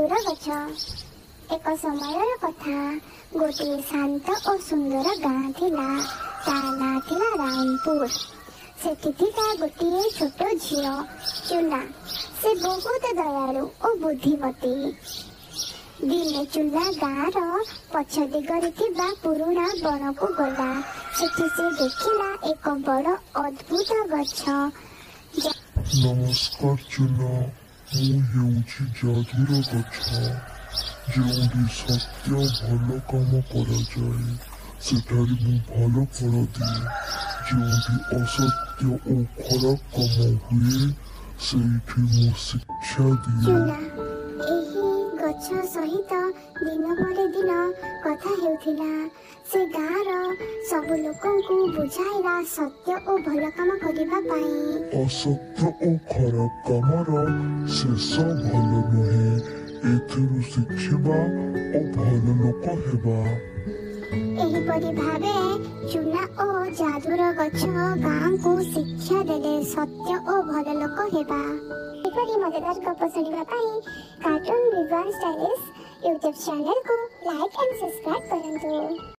जादूर गछ। एक समयर कथा गोटे शांत और सुंदर गाँ थिला। ता ना थिला रामपुर। सेठी थिला गोटे छोट झियो चुना। से बहुत दयालु और बुद्धिमती। दिने चुना गाँर पछ दिगरे थिबा पुरुणा बन को गला। सेठी से देखिला एक बड़ अद्भुत गछ। नमस्कार चुना, मु हेउछि जादूर गछ। जोंडी सत्य भल काम करा जाए सेठारी मु भल फल दिए। जोंडी असत्य और खराब काम हुए सेठी मु शिक्षा दिए। गछ सहित दिन पर दिन कथा हेउथिला। से गाँर सब लोकंकु बुझाइला सत्य और भल काम करिबा पाई। असत्य और खराब कामर शेष भल नुहे। एथिरु शिखिबा और भल लोक हेबा। एहिपरि भावे चुना और जादूर गछ गाँ को शिक्षा देले सत्य और भल लोक हेबा। एहिपरि मजेदार गप सुनिबा पाई कार्टून विज्ञान स्टाइलिश यूट्यूब चैनल को लाइक एंड सब्सक्राइब करंतु।